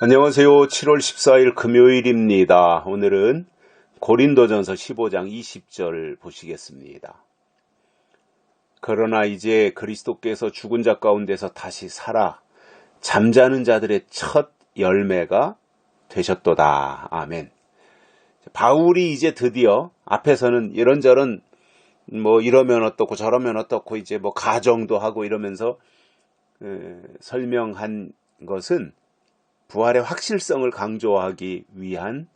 안녕하세요. 7월 14일 금요일입니다. 오늘은 고린도전서 15장 20절 보시겠습니다. 그러나 이제 그리스도께서 죽은 자 가운데서 다시 살아 잠자는 자들의 첫 열매가 되셨도다. 아멘. 바울이 이제 드디어 앞에서는 이런저런 이러면 어떻고 저러면 어떻고 이제 가정도 하고 이러면서 설명한 것은 부활의 확실성을 강조하기 위한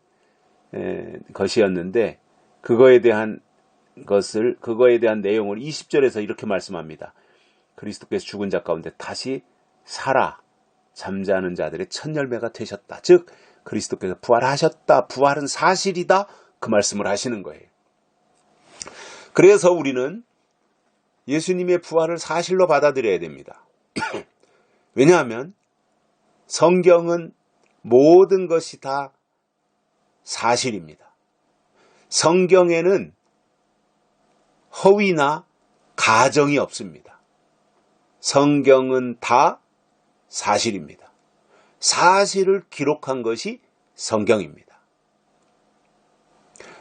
것이었는데 그거에 대한 내용을 20절에서 이렇게 말씀합니다. 그리스도께서 죽은 자 가운데 다시 살아 잠자는 자들의 첫 열매가 되셨다. 즉 그리스도께서 부활하셨다. 부활은 사실이다. 그 말씀을 하시는 거예요. 그래서 우리는 예수님의 부활을 사실로 받아들여야 됩니다. 왜냐하면 성경은 모든 것이 다 사실입니다. 성경에는 허위나 가정이 없습니다. 성경은 다 사실입니다. 사실을 기록한 것이 성경입니다.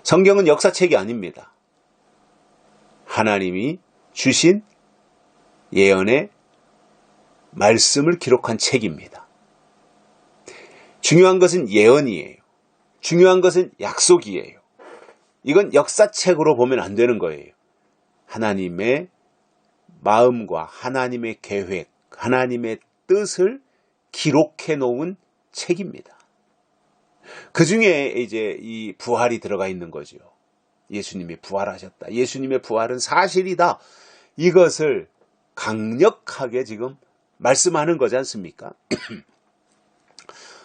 성경은 역사책이 아닙니다. 하나님이 주신 예언의 말씀을 기록한 책입니다. 중요한 것은 예언이에요. 중요한 것은 약속이에요. 이건 역사책으로 보면 안 되는 거예요. 하나님의 마음과 하나님의 계획, 하나님의 뜻을 기록해 놓은 책입니다. 그 중에 이제 이 부활이 들어가 있는 거죠. 예수님이 부활하셨다. 예수님의 부활은 사실이다. 이것을 강력하게 지금 말씀하는 거지 않습니까?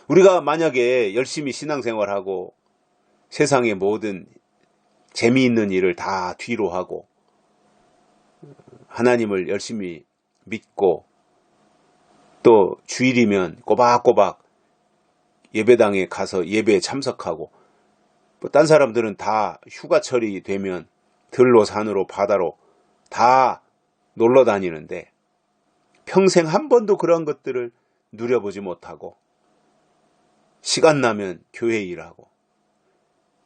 우리가 만약에 열심히 신앙생활하고 세상의 모든 재미있는 일을 다 뒤로 하고 하나님을 열심히 믿고 또 주일이면 꼬박꼬박 예배당에 가서 예배에 참석하고 딴 사람들은 다 휴가철이 되면 들로 산으로 바다로 다 놀러 다니는데 평생 한 번도 그런 것들을 누려보지 못하고 시간 나면 교회 일하고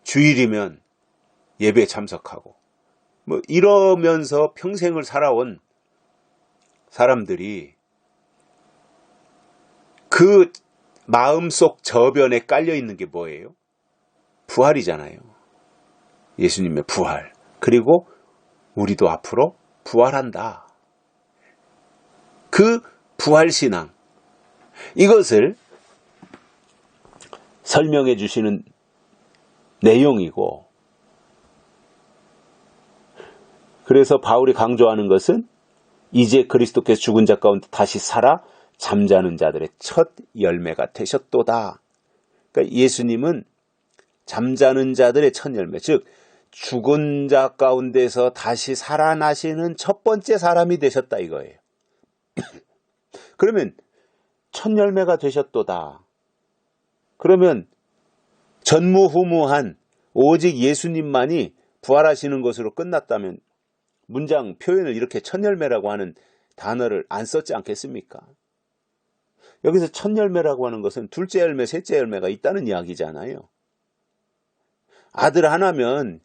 주일이면 예배 참석하고 이러면서 평생을 살아온 사람들이 그 마음속 저변에 깔려 있는 게 뭐예요? 부활이잖아요. 예수님의 부활. 그리고 우리도 앞으로 부활한다. 그 부활신앙. 이것을 설명해 주시는 내용이고, 그래서 바울이 강조하는 것은 이제 그리스도께서 죽은 자 가운데 다시 살아 잠자는 자들의 첫 열매가 되셨도다. 그러니까 예수님은 잠자는 자들의 첫 열매, 즉 죽은 자 가운데서 다시 살아나시는 첫 번째 사람이 되셨다 이거예요. 그러면 첫 열매가 되셨도다. 그러면 전무후무한 오직 예수님만이 부활하시는 것으로 끝났다면 문장 표현을 이렇게 첫 열매라고 하는 단어를 안 썼지 않겠습니까? 여기서 첫 열매라고 하는 것은 둘째 열매, 셋째 열매가 있다는 이야기잖아요. 아들 하나면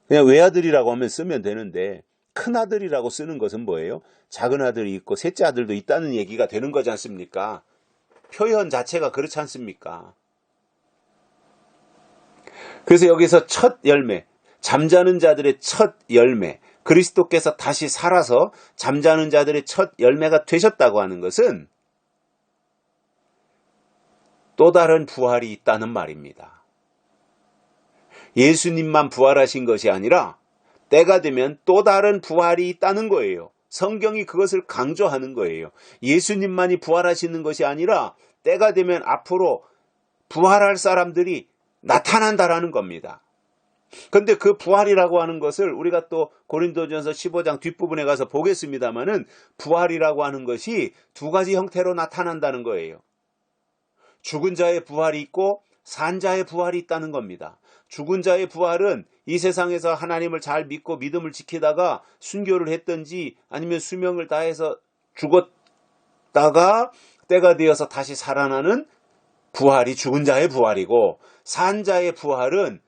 그냥 외아들이라고 하면 쓰면 되는데 큰 아들이라고 쓰는 것은 뭐예요? 작은 아들이 있고 셋째 아들도 있다는 얘기가 되는 거지 않습니까? 표현 자체가 그렇지 않습니까? 그래서 여기서 첫 열매, 잠자는 자들의 첫 열매, 그리스도께서 다시 살아서 잠자는 자들의 첫 열매가 되셨다고 하는 것은 또 다른 부활이 있다는 말입니다. 예수님만 부활하신 것이 아니라 때가 되면 또 다른 부활이 있다는 거예요. 성경이 그것을 강조하는 거예요. 예수님만이 부활하시는 것이 아니라 때가 되면 앞으로 부활할 사람들이 나타난다라는 겁니다. 그런데 그 부활이라고 하는 것을 우리가 또 고린도전서 15장 뒷부분에 가서 보겠습니다만은 부활이라고 하는 것이 두 가지 형태로 나타난다는 거예요. 죽은 자의 부활이 있고 산 자의 부활이 있다는 겁니다. 죽은 자의 부활은 이 세상에서 하나님을 잘 믿고 믿음을 지키다가 순교를 했든지 아니면 수명을 다해서 죽었다가 때가 되어서 다시 살아나는 부활이 죽은 자의 부활이고, 산 자의 부활은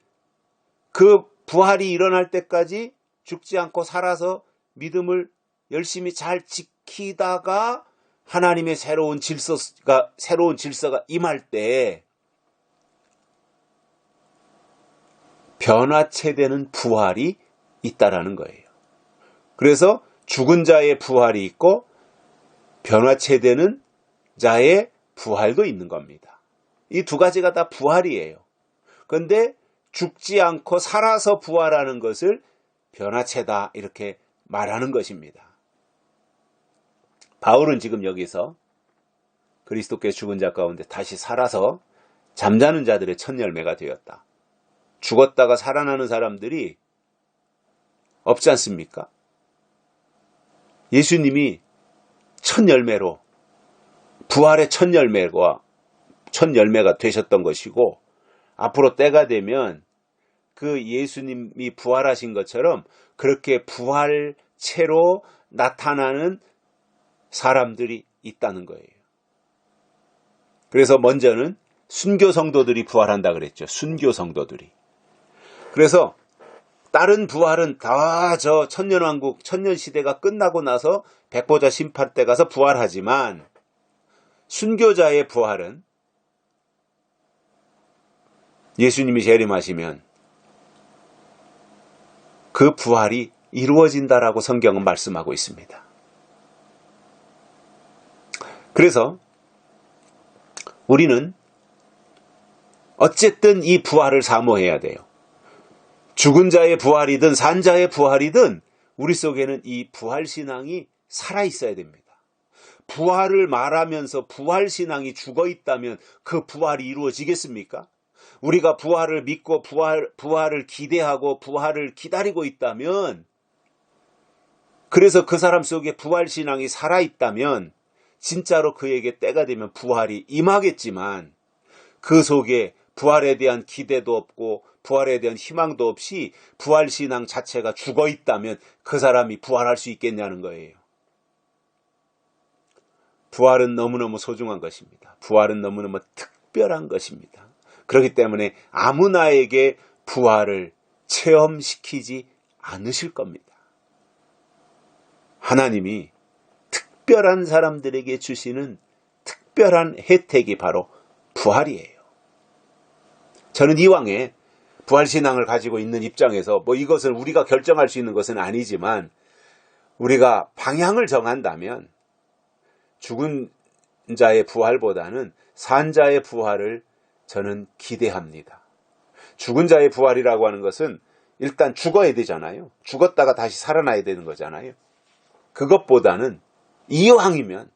그 부활이 일어날 때까지 죽지 않고 살아서 믿음을 열심히 잘 지키다가 하나님의 새로운 질서가 임할 때 변화체되는 부활이 있다라는 거예요. 그래서 죽은 자의 부활이 있고 변화체되는 자의 부활도 있는 겁니다. 이 두 가지가 다 부활이에요. 그런데 죽지 않고 살아서 부활하는 것을 변화체다 이렇게 말하는 것입니다. 바울은 지금 여기서 그리스도께 죽은 자 가운데 다시 살아서 잠자는 자들의 첫 열매가 되었다. 죽었다가 살아나는 사람들이 없지 않습니까? 예수님이 첫 열매로 부활의 첫 열매가 되셨던 것이고, 앞으로 때가 되면 그 예수님이 부활하신 것처럼 그렇게 부활체로 나타나는 사람들이 있다는 거예요. 그래서 먼저는 순교 성도들이 부활한다 그랬죠. 순교 성도들이. 그래서 다른 부활은 다 저 천년왕국, 천년시대가 끝나고 나서 백보자 심판 때 가서 부활하지만, 순교자의 부활은 예수님이 재림하시면 그 부활이 이루어진다라고 성경은 말씀하고 있습니다. 그래서 우리는 어쨌든 이 부활을 사모해야 돼요. 죽은 자의 부활이든 산 자의 부활이든 우리 속에는 이 부활신앙이 살아있어야 됩니다. 부활을 말하면서 부활신앙이 죽어있다면 그 부활이 이루어지겠습니까? 우리가 부활을 믿고 부활을 기대하고 부활을 기다리고 있다면, 그래서 그 사람 속에 부활신앙이 살아있다면 진짜로 그에게 때가 되면 부활이 임하겠지만, 그 속에 부활에 대한 기대도 없고 부활에 대한 희망도 없이 부활신앙 자체가 죽어있다면 그 사람이 부활할 수 있겠냐는 거예요. 부활은 너무너무 소중한 것입니다. 부활은 너무너무 특별한 것입니다. 그렇기 때문에 아무나에게 부활을 체험시키지 않으실 겁니다. 하나님이 특별한 사람들에게 주시는 특별한 혜택이 바로 부활이에요. 저는 이왕에 부활신앙을 가지고 있는 입장에서 이것을 우리가 결정할 수 있는 것은 아니지만, 우리가 방향을 정한다면 죽은 자의 부활보다는 산 자의 부활을 저는 기대합니다. 죽은 자의 부활이라고 하는 것은 일단 죽어야 되잖아요. 죽었다가 다시 살아나야 되는 거잖아요. 그것보다는 이왕이면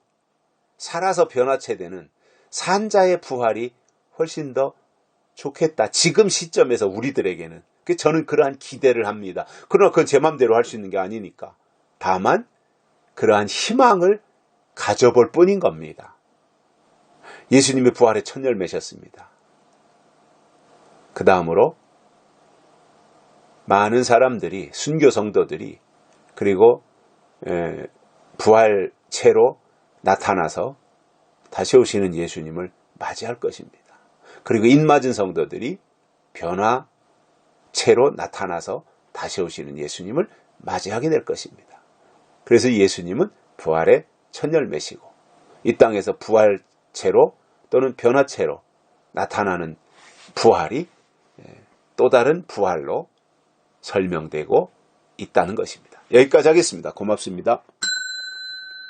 살아서 변화체되는 산 자의 부활이 훨씬 더 좋겠다. 지금 시점에서 우리들에게는. 저는 그러한 기대를 합니다. 그러나 그건 제 마음대로 할 수 있는 게 아니니까. 다만 그러한 희망을 가져볼 뿐인 겁니다. 예수님의 부활의 첫 열매셨습니다. 그 다음으로 많은 사람들이, 순교 성도들이, 그리고 부활체로 나타나서 다시 오시는 예수님을 맞이할 것입니다. 그리고 입맞은 성도들이 변화체로 나타나서 다시 오시는 예수님을 맞이하게 될 것입니다. 그래서 예수님은 부활의 첫 열매시고, 이 땅에서 부활체로 또는 변화체로 나타나는 부활이 또 다른 부활로 설명되고 있다는 것입니다. 여기까지 하겠습니다. 고맙습니다.